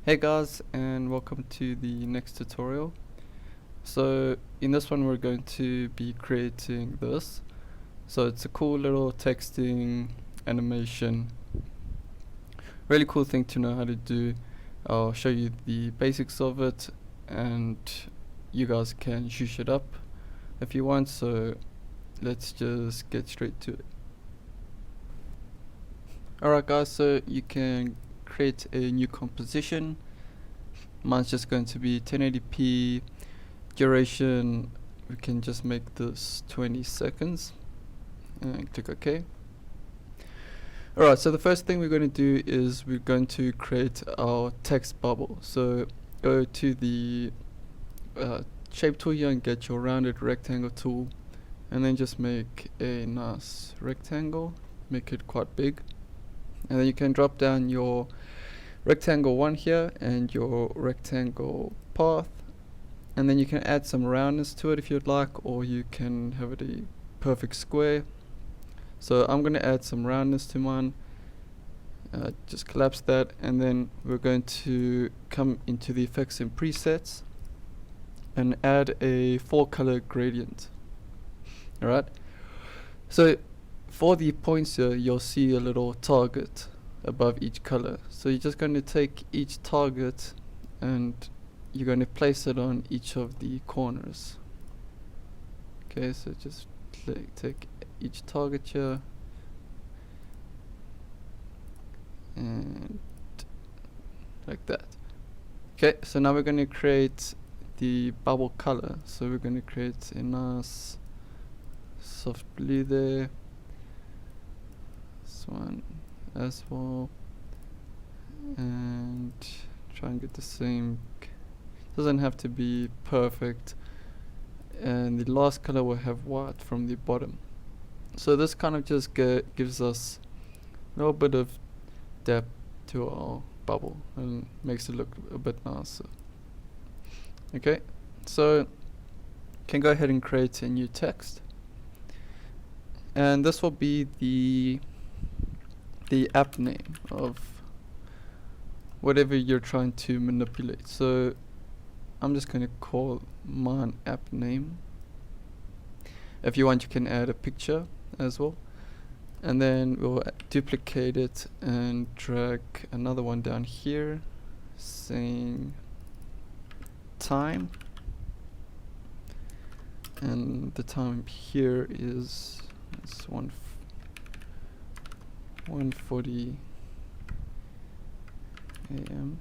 Hey guys, and welcome to the next tutorial. So in this one we're going to be creating this. So it's a cool little texting animation. Really cool thing to know how to do. I'll show you the basics of it and you guys can shush it up if you want. So let's just get straight to it. Alright guys, so you can create a new composition. Mine's just going to be 1080p. Duration, we can just make this 20 seconds and click OK. Alright, so the first thing we're going to do is we're going to create our text bubble. So go to the shape tool here and get your rounded rectangle tool, and then just make a nice rectangle, make it quite big, and then you can drop down your rectangle 1 here and your rectangle path, and then you can add some roundness to it if you'd like, or you can have it a perfect square. So I'm going to add some roundness to mine. Just collapse that, and then we're going to come into the effects and presets and add a 4-color gradient. Alright, so for the points here you'll see a little target above each color. So you're just going to take each target and you're going to place it on each of the corners. Okay, so just take each target here and like that. Okay, so now we're going to create the bubble color. So we're going to create a nice soft blue there, this one as well, and try and get the same. Doesn't have to be perfect, and the last color will have white from the bottom. So this kind of just gives us a little bit of depth to our bubble and makes it look a bit nicer. Okay, so you can go ahead and create a new text, and this will be the app name of whatever you're trying to manipulate. So I'm just going to call mine app name. If you want, you can add a picture as well, and then we'll duplicate it and drag another one down here saying time, and the time here is 1:40 a.m.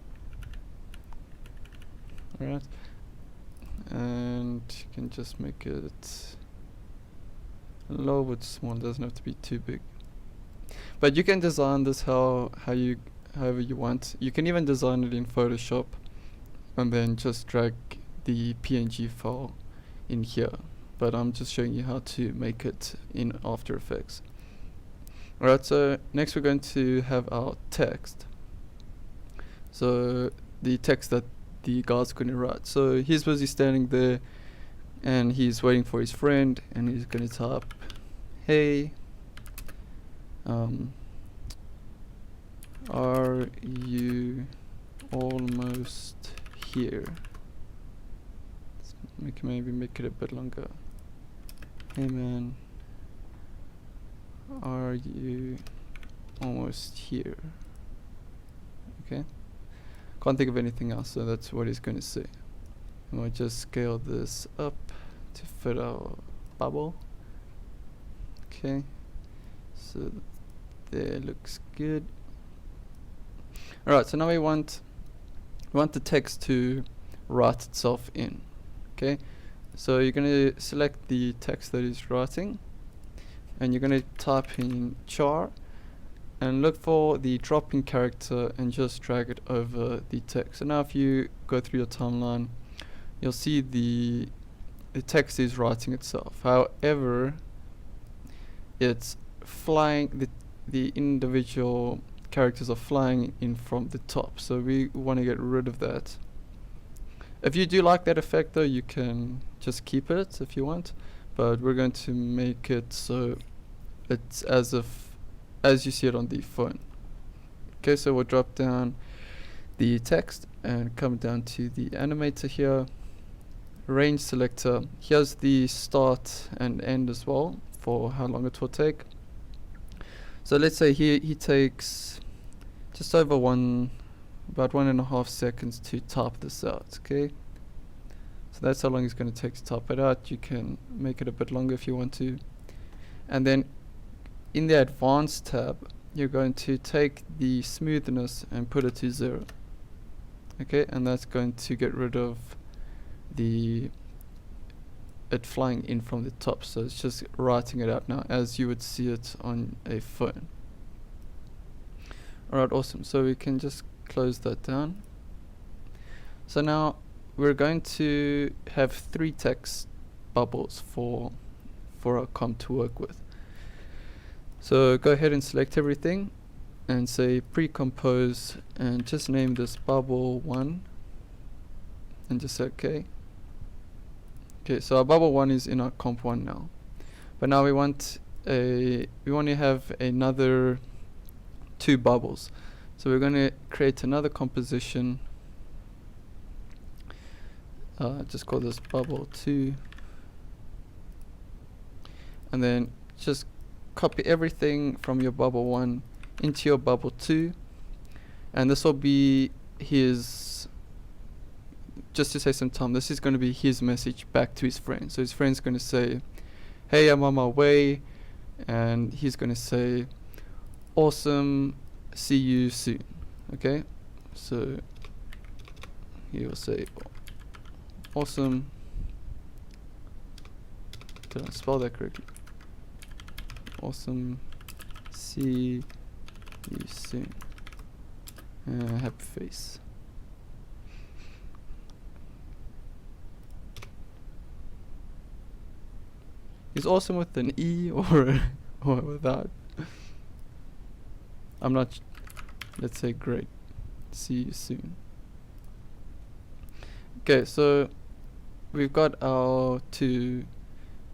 Alright, and you can just make it a little bit small, doesn't have to be too big. But you can design this however you want. You can even design it in Photoshop and then just drag the PNG file in here. But I'm just showing you how to make it in After Effects. Alright, so next we're going to have our text. So the text that the guy's going to write. So he's busy standing there and he's waiting for his friend, and he's going to type, hey, are you almost here? Let's maybe make it a bit longer. Hey man, are you almost here? Okay, can't think of anything else, so that's what he's going to say. And we'll just scale this up to fit our bubble. Okay, so there, looks good. Alright, so now we want the text to write itself in. Okay, so you're going to select the text that is writing, and you're going to type in char and look for the drop-in character and just drag it over the text. So now if you go through your timeline, you'll see the text is writing itself. However, it's flying, the individual characters are flying in from the top, so we want to get rid of that. If you do like that effect though, you can just keep it if you want, but we're going to make it so it's as you see it on the phone. Okay, so we'll drop down the text and come down to the animator here, range selector. Here's the start and end as well for how long it will take. So let's say he takes just over about 1.5 seconds to type this out. Okay, so that's how long it's going to take to type it out. You can make it a bit longer if you want to. And then in the advanced tab, you're going to take the smoothness and put it to 0. Okay, and that's going to get rid of it flying in from the top. So it's just writing it out now as you would see it on a phone. Alright, awesome. So we can just close that down. So now we're going to have 3 text bubbles for our comp to work with. So go ahead and select everything and say pre-compose and just name this bubble 1 and just say OK. Okay, so our bubble 1 is in our comp 1 now, but now we want to have another 2 bubbles. So we're going to create another composition, just call this bubble 2, and then just copy everything from your bubble 1 into your bubble 2, and this will be his, just to save some time, this is going to be his message back to his friend. So his friend's going to say, hey, I'm on my way, and he's going to say, awesome, see you soon. Okay, so he will say, awesome, did I spell that correctly? Awesome, see you soon, happy face. Is awesome with an E or without? I'm not. Let's say great. See you soon. Okay, so we've got our 2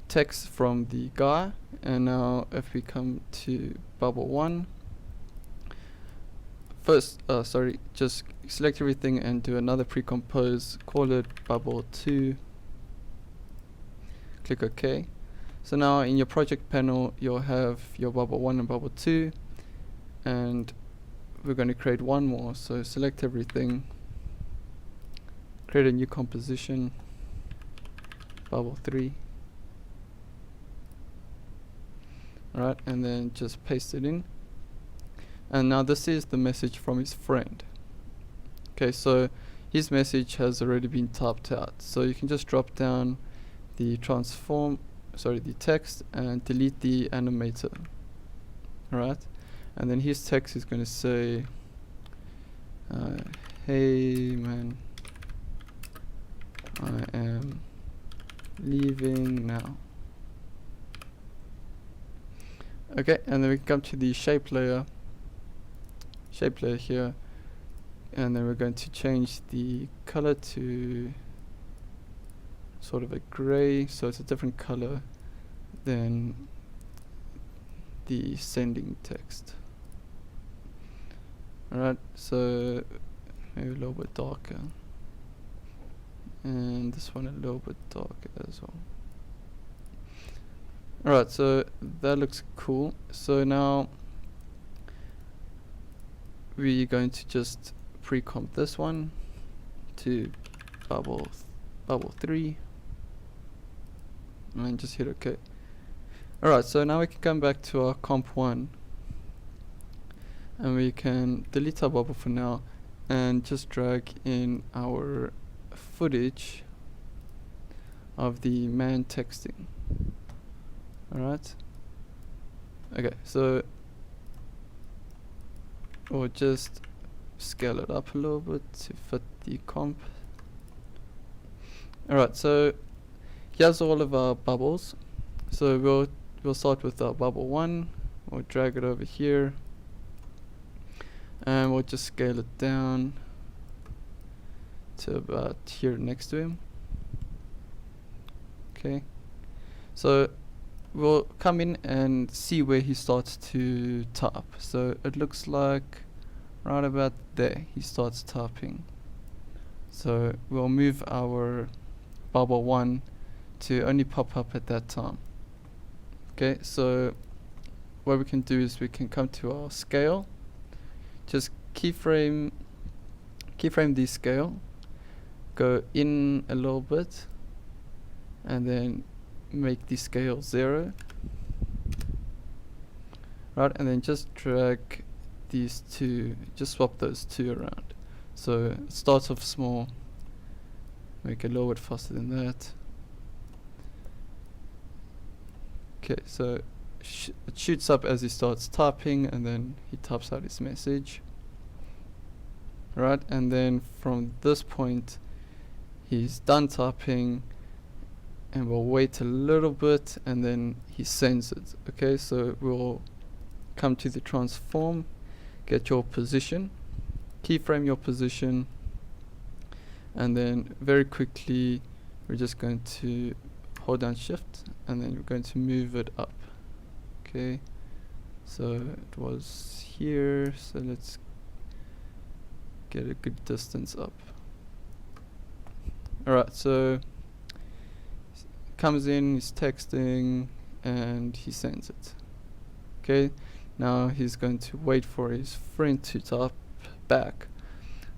texts from the guy, and now if we come to bubble 1, first, just select everything and do another pre-compose. Call it bubble 2. Click OK. So now in your project panel, you'll have your bubble 1 and bubble 2, and we're going to create one more. So select everything, create a new composition, bubble 3. Alright, and then just paste it in. And now this is the message from his friend. Okay, so his message has already been typed out. So you can just drop down the the text and delete the animator. Alright, and then his text is going to say, hey man, I am leaving now. Okay, and then we come to the shape layer here, and then we're going to change the color to sort of a gray, so it's a different color than the sending text. Alright, so maybe a little bit darker, and this one a little bit darker as well. Alright, so that looks cool. So now we're going to just pre-comp this one to bubble 3 and just hit OK. Alright, so now we can come back to our comp 1 and we can delete our bubble for now and just drag in our footage of the man texting. Alright, okay, so we'll just scale it up a little bit to fit the comp. Alright, so here's all of our bubbles. So we'll start with our bubble 1. We'll drag it over here and we'll just scale it down to about here next to him. Okay, so we'll come in and see where he starts to type. So it looks like right about there he starts typing. So we'll move our bubble 1 to only pop up at that time. Okay, so what we can do is we can come to our scale, just keyframe the scale, go in a little bit, and then make the scale 0. Right, and then just drag these two, just swap those two around. So it starts off small, make it a little bit faster than that. Okay, so it shoots up as he starts typing, and then he types out his message. Right, and then from this point he's done typing, and we'll wait a little bit, and then he sends it. Okay, so we'll come to the transform, get your position, keyframe your position, and then very quickly we're just going to hold down shift, and then we're going to move it up. Okay, so it was here, so let's get a good distance up. Alright, so comes in, he's texting, and he sends it. Okay, now he's going to wait for his friend to type back.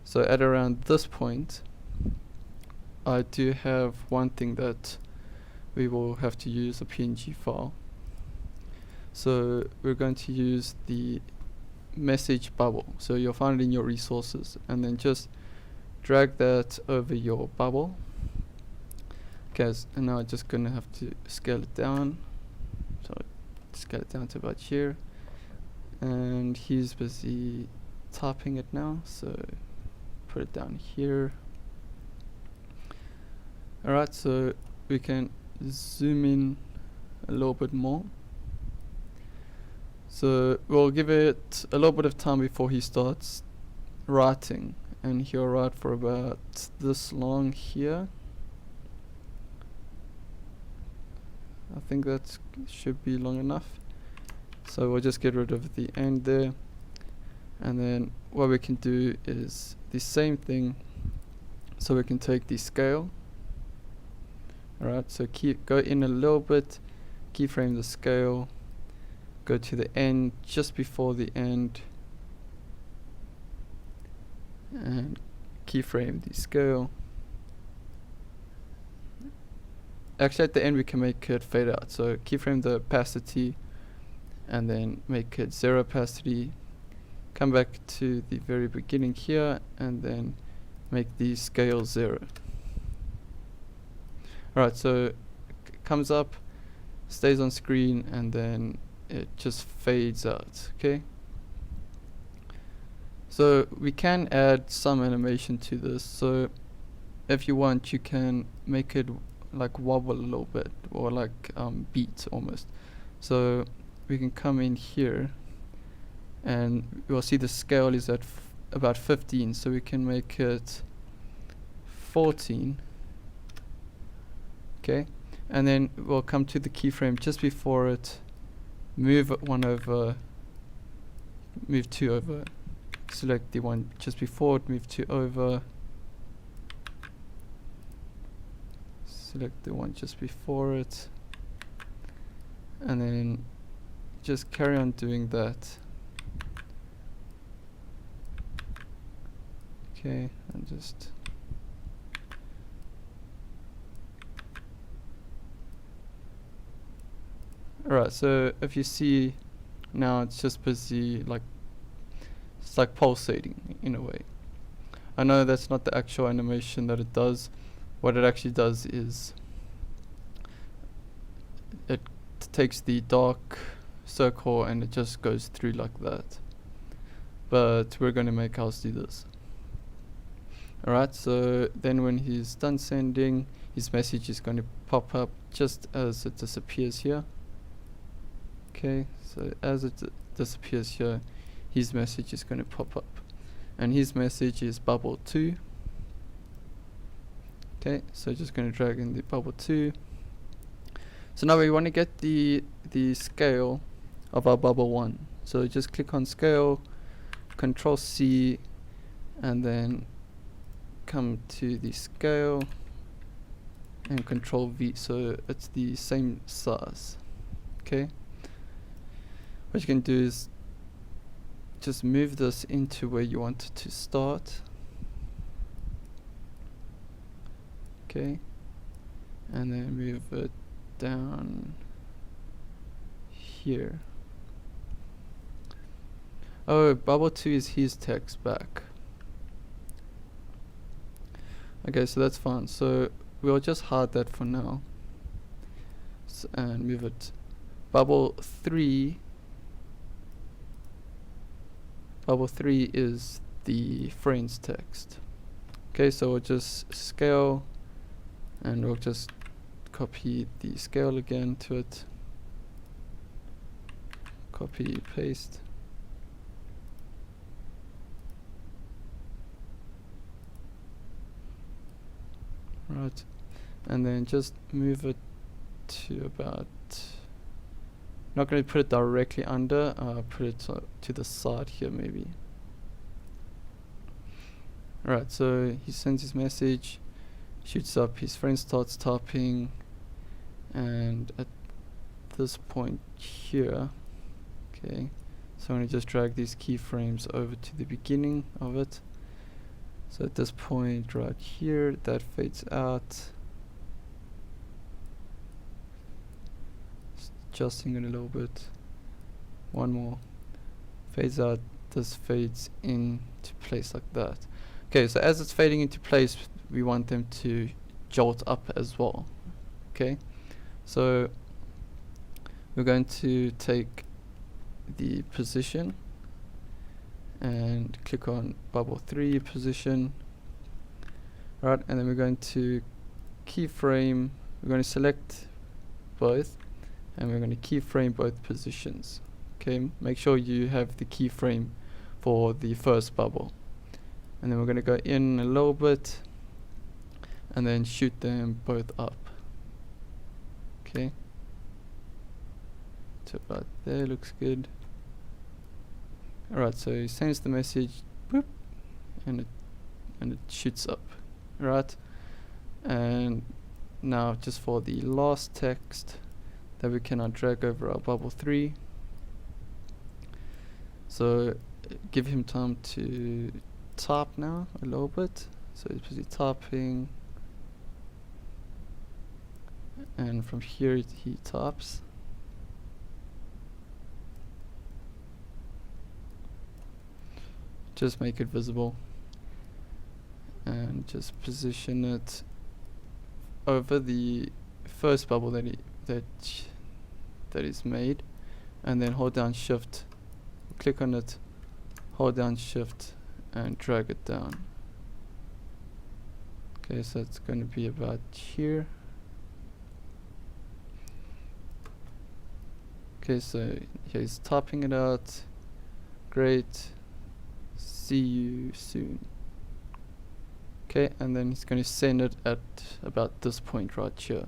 So at around this point, I do have one thing that we will have to use, a PNG file. So we're going to use the message bubble. So you'll find it in your resources, and then just drag that over your bubble. Okay, and now I'm just gonna have to scale it down. So scale it down to about here, and he's busy typing it now, so put it down here. Alright, so we can zoom in a little bit more. So we'll give it a little bit of time before he starts writing, and he'll write for about this long here. I think that should be long enough. So we'll just get rid of the end there, and then what we can do is the same thing. So we can take the scale. Alright, so go in a little bit, keyframe the scale, go to the end, just before the end, and keyframe the scale. Actually at the end we can make it fade out, so keyframe the opacity and then make it 0 opacity, come back to the very beginning here, and then make the scale 0. Alright, so it comes up, stays on screen, and then it just fades out. Okay, so we can add some animation to this. So if you want, you can make it like wobble a little bit, or like beat almost. So we can come in here, and you'll see the scale is at about 15, so we can make it 14. Okay, and then we'll come to the keyframe just before it, move one over, move 2 over, select the one just before it, move 2 over, select the one just before it, and then just carry on doing that. Okay, and just alright, so if you see now, it's just busy, like it's like pulsating in a way. I know that's not the actual animation that it does. What it actually does is it takes the dark circle and it just goes through like that. But we're going to make ours do this. Alright, so then when he's done sending, his message is going to pop up just as it disappears here. Okay, so as it disappears here, his message is going to pop up, and his message is bubble 2. Okay, so just going to drag in the bubble 2. So now we want to get the scale of our bubble 1. So just click on scale, Control C and then come to the scale and Control V, so it's the same size. Okay, what you can do is just move this into where you want it to start. Okay, and then move it down here. Oh, bubble 2 is his text back. Okay, so that's fine. So we'll just hide that for now. And move it. Bubble 3 is the friend's text. Okay, so we'll just scale and we'll just copy the scale again to it. Copy, paste. Right, and then just move it to about, not going to put it directly under, put it to the side here maybe. Alright, so he sends his message, shoots up, his friend starts typing, and at this point here, okay, so I'm going to just drag these keyframes over to the beginning of it. So at this point right here, that fades out. Just adjusting it a little bit. One more. Fades out, this fades into place like that. Okay, so as it's fading into place, we want them to jolt up as well. Okay, so we're going to take the position and click on bubble 3 position. Right, and then we're going to keyframe, we're going to select both and we're going to keyframe both positions. Okay, make sure you have the keyframe for the first bubble, and then we're going to go in a little bit and then shoot them both up. Okay, so about there, looks good. Alright, so he sends the message, whoop, and it shoots up. Right, and now just for the last text that we cannot drag over our bubble 3. So give him time to type now a little bit. So he's busy typing, and from here he types. Just make it visible and just position it over the first bubble that is made, and then hold down shift, click on it, hold down shift and drag it down. Okay, so it's going to be about here. Okay, so he's typing it out. Great. See you soon. Okay, and then he's going to send it at about this point right here.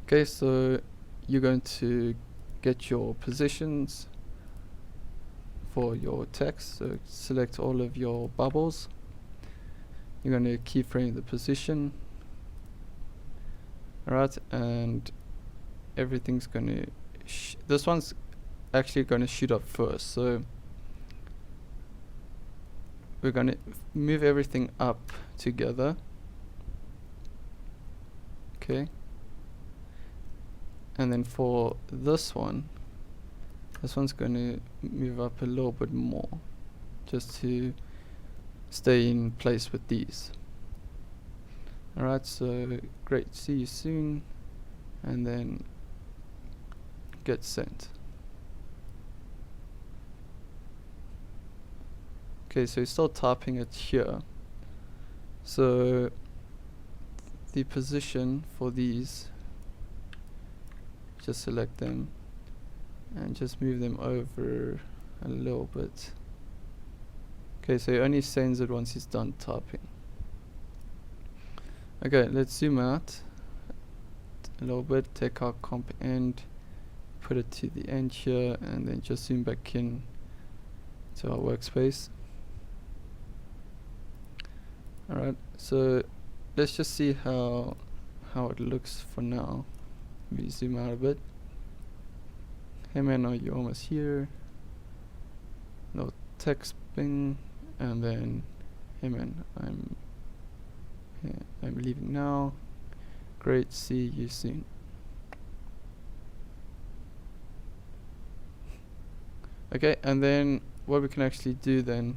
Okay, so you're going to get your positions for your text. So select all of your bubbles. You're going to keyframe the position. Alright, and everything's going to this one's actually going to shoot up first, so we're going to move everything up together. Okay, and then for this one's going to move up a little bit more just to stay in place with these. Alright, so great, see you soon, and then get sent. Okay, so he's still typing it here. So the position for these, just select them and just move them over a little bit. Okay, so he only sends it once he's done typing. Okay, let's zoom out a little bit, take our comp end, put it to the end here, and then just zoom back in to our workspace. Alright, so let's just see how it looks for now. We zoom out a bit. Hey man, are you almost here? No text ping, and then hey man, I'm leaving now. Great, see you soon. Okay, and then what we can actually do then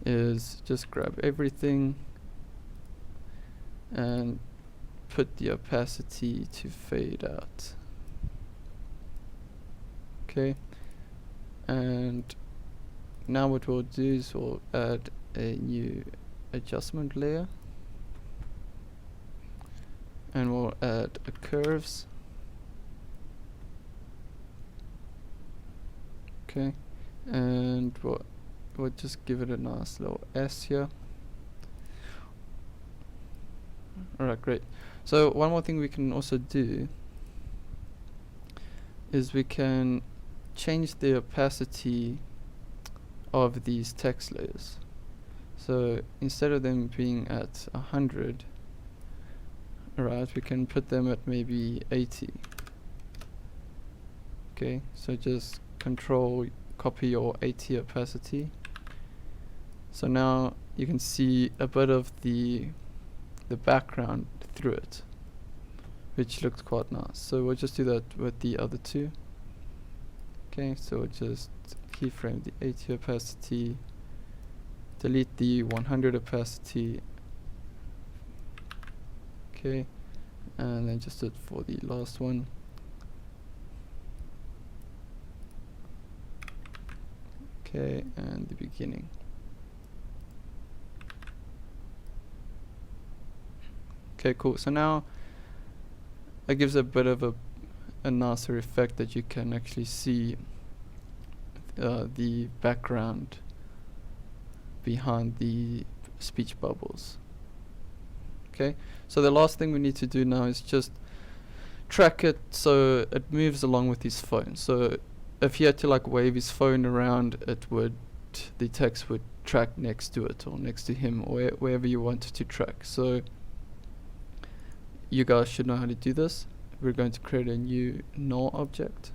is just grab everything and put the opacity to fade out. Okay, and now what we'll do is we'll add a new adjustment layer, and we'll add a curves. Okay, and we'll just give it a nice little S here. Alright, great. So one more thing we can also do is we can change the opacity of these text layers. So instead of them being at 100, alright, we can put them at maybe 80. Okay, so just control copy your 80 opacity. So now you can see a bit of the background through it, which looks quite nice. So we'll just do that with the other two. Okay, so we'll just keyframe the 80 opacity, delete the 100 opacity. Okay, and then just do it for the last one. Okay, and the beginning. Okay, cool. So now it gives a bit of a nicer effect that you can actually see the background behind the speech bubbles. Okay, so the last thing we need to do now is just track it so it moves along with his phone. So if he had to like wave his phone around, the text would track next to it or next to him or wherever you want it to track. So you guys should know how to do this. We're going to create a new null object.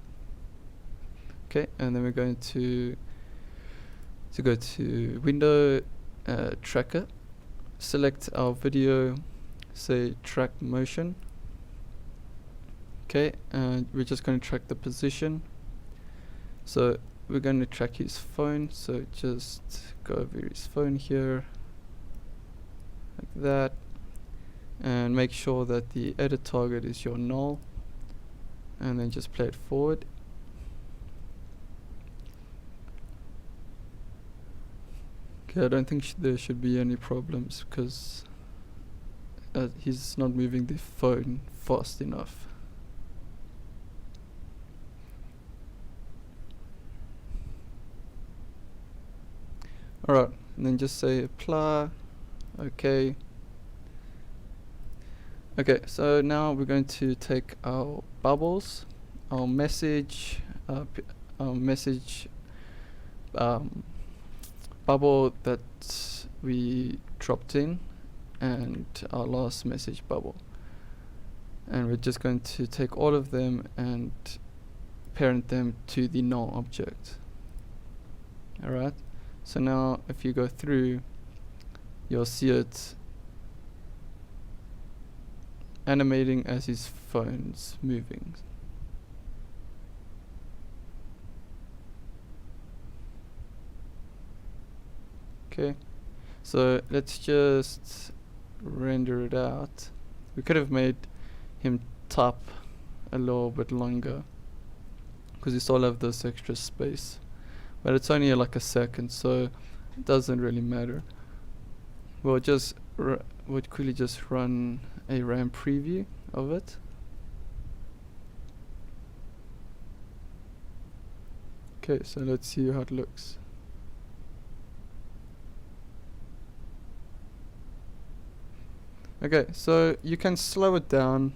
Okay, and then we're going to go to window, tracker, select our video, say track motion. Okay, and we're just going to track the position. So we're going to track his phone, so just go over his phone here like that, and make sure that the edit target is your null, and then just play it forward. Okay, I don't think there should be any problems because he's not moving the phone fast enough. Alright, and then just say apply. Okay. Okay, so now we're going to take our bubbles, our message bubble that we dropped in, and our last message bubble, and we're just going to take all of them and parent them to the null object. Alright, so now if you go through, you'll see it animating as his phone's moving. Okay, so let's just render it out. We could have made him type a little bit longer because you still have this extra space, but it's only like a second, so it doesn't really matter. We'll just would quickly just run a RAM preview of it. Okay, so let's see how it looks. Okay, so you can slow it down.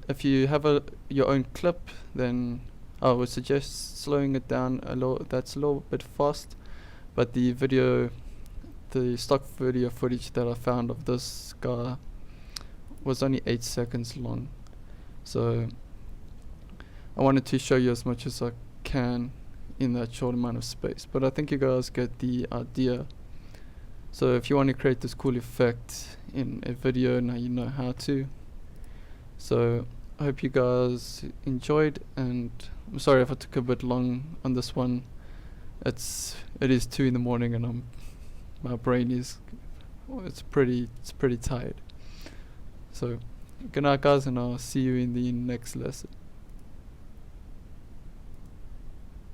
If you have your own clip, then I would suggest slowing it down a little. That's a little bit fast, but the stock video footage that I found of this guy was only 8 seconds long. So I wanted to show you as much as I can in that short amount of space, but I think you guys get the idea. So if you want to create this cool effect in a video, now you know how to. So I hope you guys enjoyed, and I'm sorry if I took a bit long on this one. It is 2 in the morning and my brain is it's pretty tired. So good night guys, and I'll see you in the next lesson.